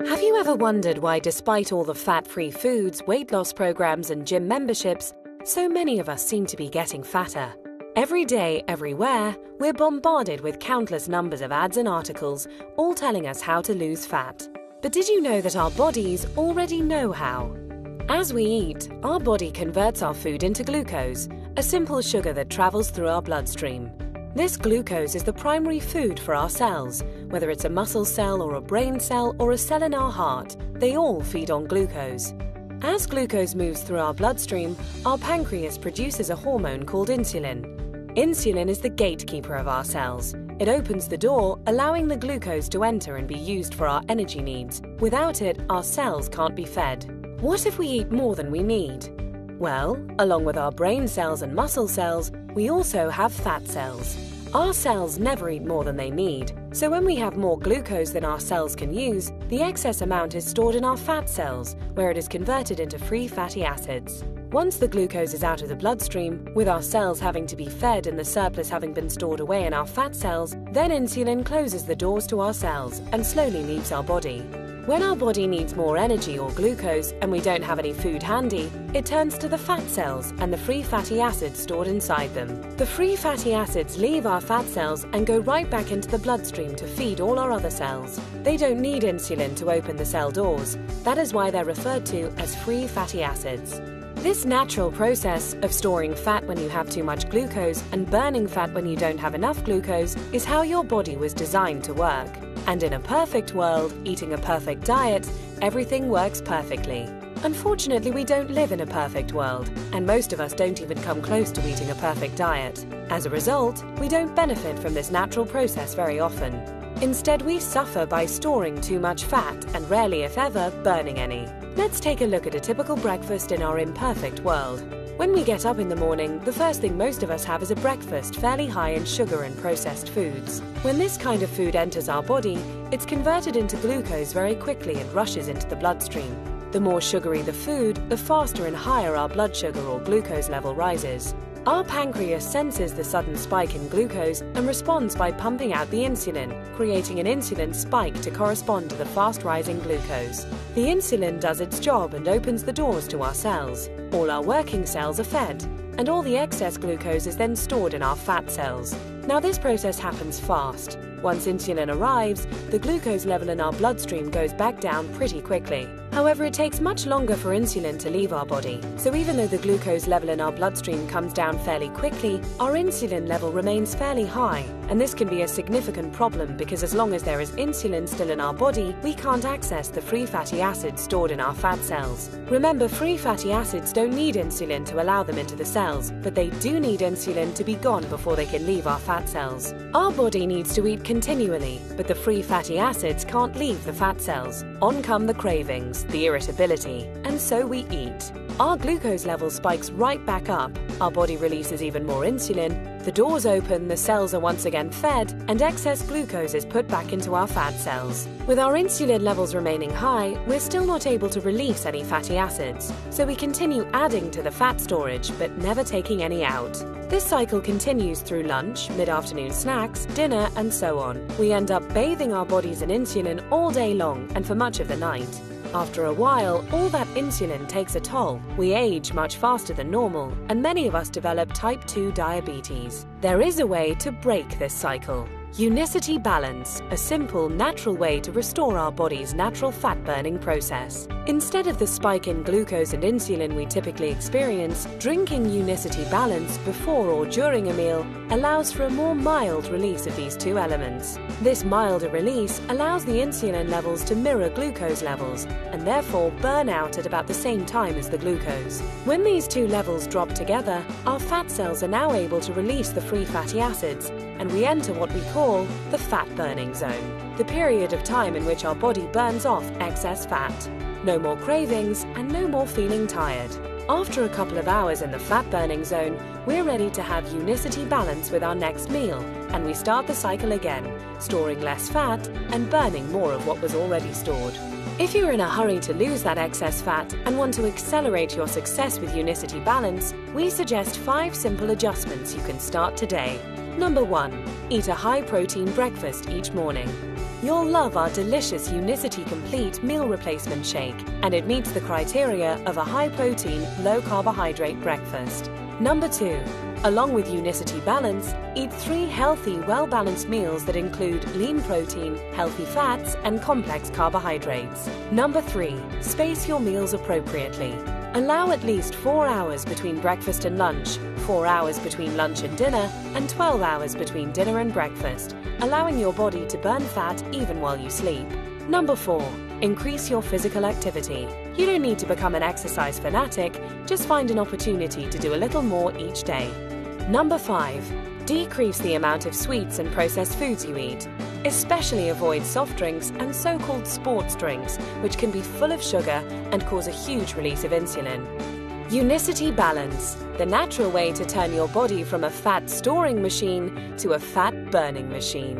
Have you ever wondered why, despite all the fat-free foods, weight loss programs, and gym memberships, so many of us seem to be getting fatter? Every day, everywhere, we're bombarded with countless numbers of ads and articles, all telling us how to lose fat. But did you know that our bodies already know how? As we eat, our body converts our food into glucose, a simple sugar that travels through our bloodstream. This glucose is the primary food for our cells. Whether it's a muscle cell or a brain cell or a cell in our heart, they all feed on glucose. As glucose moves through our bloodstream, our pancreas produces a hormone called insulin. Insulin is the gatekeeper of our cells. It opens the door, allowing the glucose to enter and be used for our energy needs. Without it, our cells can't be fed. What if we eat more than we need? Well, along with our brain cells and muscle cells, we also have fat cells. Our cells never eat more than they need, so when we have more glucose than our cells can use, the excess amount is stored in our fat cells, where it is converted into free fatty acids. Once the glucose is out of the bloodstream, with our cells having to be fed and the surplus having been stored away in our fat cells, then insulin closes the doors to our cells and slowly leaves our body. When our body needs more energy or glucose and we don't have any food handy, it turns to the fat cells and the free fatty acids stored inside them. The free fatty acids leave our fat cells and go right back into the bloodstream to feed all our other cells. They don't need insulin to open the cell doors. That is why they're referred to as free fatty acids. This natural process of storing fat when you have too much glucose and burning fat when you don't have enough glucose is how your body was designed to work. And in a perfect world, eating a perfect diet, everything works perfectly. Unfortunately, we don't live in a perfect world, and most of us don't even come close to eating a perfect diet. As a result, we don't benefit from this natural process very often. Instead, we suffer by storing too much fat and rarely, if ever, burning any. Let's take a look at a typical breakfast in our imperfect world. When we get up in the morning, the first thing most of us have is a breakfast fairly high in sugar and processed foods. When this kind of food enters our body, it's converted into glucose very quickly and rushes into the bloodstream. The more sugary the food, the faster and higher our blood sugar or glucose level rises. Our pancreas senses the sudden spike in glucose and responds by pumping out the insulin, creating an insulin spike to correspond to the fast-rising glucose. The insulin does its job and opens the doors to our cells. All our working cells are fed, and all the excess glucose is then stored in our fat cells. Now, this process happens fast. Once insulin arrives, the glucose level in our bloodstream goes back down pretty quickly. However, it takes much longer for insulin to leave our body. So even though the glucose level in our bloodstream comes down fairly quickly, our insulin level remains fairly high. And this can be a significant problem because as long as there is insulin still in our body, we can't access the free fatty acids stored in our fat cells. Remember, free fatty acids don't need insulin to allow them into the cells, but they do need insulin to be gone before they can leave our fat cells. Our body needs to eat continually, but the free fatty acids can't leave the fat cells. On come the cravings, the irritability, and so we eat. Our glucose level spikes right back up, our body releases even more insulin, the doors open, the cells are once again fed, and excess glucose is put back into our fat cells. With our insulin levels remaining high, we're still not able to release any fatty acids, so we continue adding to the fat storage but never taking any out. This cycle continues through lunch, mid-afternoon snacks, dinner, and so on. We end up bathing our bodies in insulin all day long and for much of the night. After a while, all that insulin takes a toll. We age much faster than normal, and many of us develop type 2 diabetes. There is a way to break this cycle. Unicity Balance, a simple, natural way to restore our body's natural fat-burning process. Instead of the spike in glucose and insulin we typically experience, drinking Unicity Balance before or during a meal allows for a more mild release of these two elements. This milder release allows the insulin levels to mirror glucose levels and therefore burn out at about the same time as the glucose. When these two levels drop together, our fat cells are now able to release the free fatty acids, and we enter what we call the fat-burning zone, the period of time in which our body burns off excess fat. No more cravings and no more feeling tired. After a couple of hours in the fat-burning zone, we're ready to have Unicity Balance with our next meal, and we start the cycle again, storing less fat and burning more of what was already stored. If you're in a hurry to lose that excess fat and want to accelerate your success with Unicity Balance, we suggest 5 simple adjustments you can start today. Number 1. Eat a high-protein breakfast each morning. You'll love our delicious Unicity Complete Meal Replacement Shake, and it meets the criteria of a high-protein, low-carbohydrate breakfast. Number 2. Along with Unicity Balance, eat 3 healthy, well-balanced meals that include lean protein, healthy fats, and complex carbohydrates. Number 3. Space your meals appropriately. Allow at least 4 hours between breakfast and lunch, 4 hours between lunch and dinner, and 12 hours between dinner and breakfast, allowing your body to burn fat even while you sleep. Number 4. Increase your physical activity. You don't need to become an exercise fanatic, just find an opportunity to do a little more each day. Number 5. Decrease the amount of sweets and processed foods you eat. Especially avoid soft drinks and so-called sports drinks, which can be full of sugar and cause a huge release of insulin. Unicity Balance, the natural way to turn your body from a fat-storing machine to a fat-burning machine.